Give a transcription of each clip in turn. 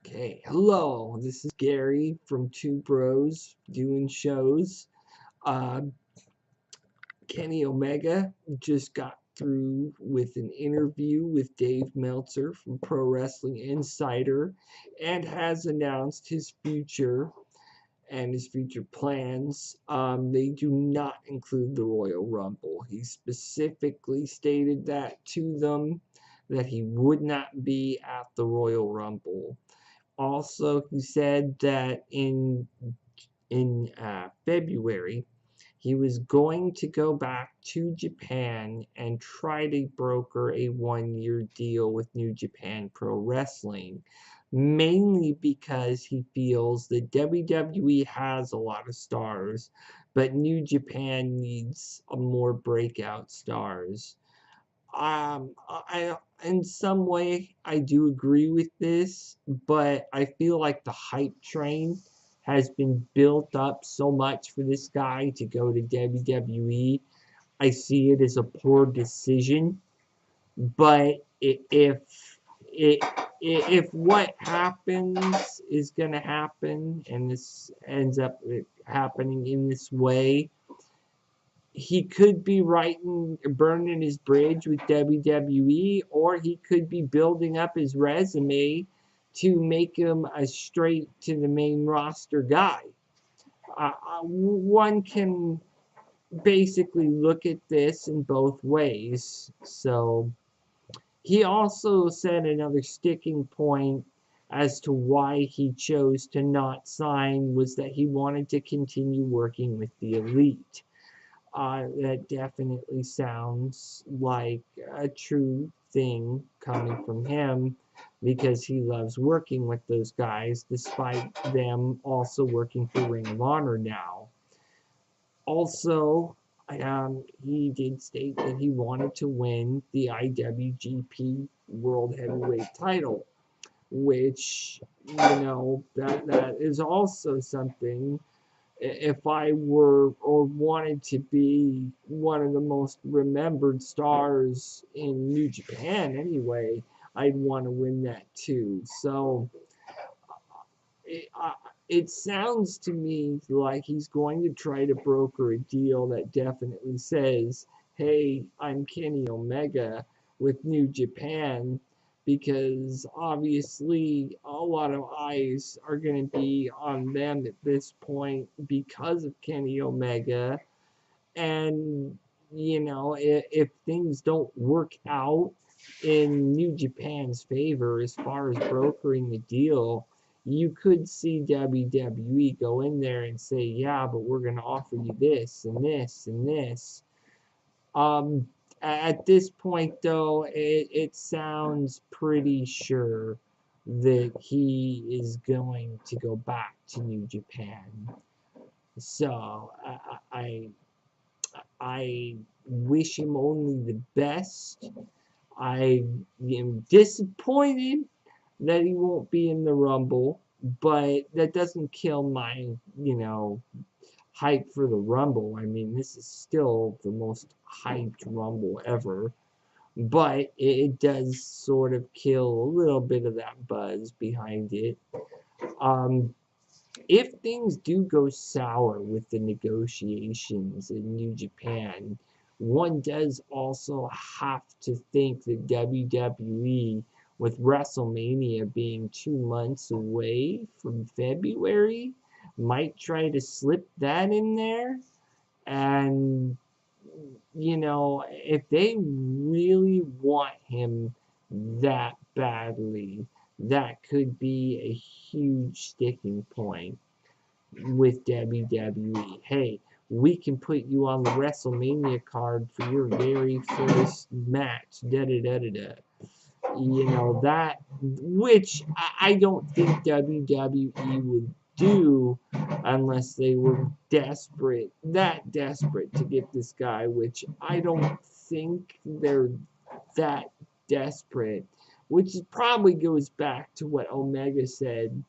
Okay, hello, this is Gary from Two Bros Doing Shows. Uh, Kenny Omega just got through with an interview with Dave Meltzer from Pro Wrestling Insider and has announced his future and his future plans. They do not include the Royal Rumble. He specifically stated that to them that he would not be at the Royal Rumble. Also, he said that in February he was going to go back to Japan and try to broker a 1-year deal with New Japan Pro Wrestling, mainly because he feels that WWE has a lot of stars, but New Japan needs a more breakout stars. I in some way I do agree with this, but I feel like the hype train has been built up so much for this guy to go to WWE. I see it as a poor decision, but if what happens is going to happen and this ends up happening in this way, he could be burning his bridge with WWE, or he could be building up his resume to make him a straight to the main roster guy. One can basically look at this in both ways. So he also said another sticking point as to why he chose to not sign was that he wanted to continue working with the elite. That definitely sounds like a true thing coming from him because he loves working with those guys despite them also working for Ring of Honor now. Also, he did state that he wanted to win the IWGP World Heavyweight title, which, that is also something. If I were or wanted to be one of the most remembered stars in New Japan anyway, I'd want to win that too. So it, it sounds to me like he's going to try to broker a deal that definitely says, hey, I'm Kenny Omega with New Japan, because obviously a lot of eyes are going to be on them at this point because of Kenny Omega. And, if things don't work out in New Japan's favor as far as brokering the deal, you could see WWE go in there and say, yeah, but we're going to offer you this and this and this. At this point, though, it sounds pretty sure that he is going to go back to New Japan. So I wish him only the best. I am disappointed that he won't be in the Rumble, but that doesn't kill my, hype for the Rumble. I mean, this is still the most hyped Rumble ever, but it does sort of kill a little bit of that buzz behind it. Um, if things do go sour with the negotiations in New Japan, one does also have to think that WWE, with WrestleMania being 2 months away from February, might try to slip that in there. And, if they really want him that badly, that could be a huge sticking point with WWE. Hey, we can put you on the WrestleMania card for your very first match. Da da da da da. That, which I don't think WWE would do unless they were that desperate to get this guy, which I don't think they're that desperate, which probably goes back to what Omega said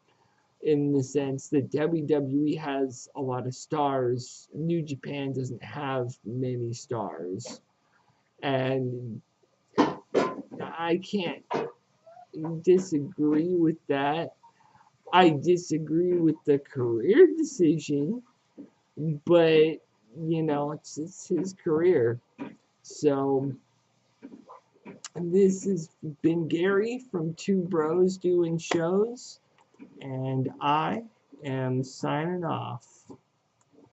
in the sense that WWE has a lot of stars. New Japan doesn't have many stars. And I can't disagree with that. I disagree with the career decision, but it's his career. So this has been Gary from Two Bros Doing Shows, and I am signing off.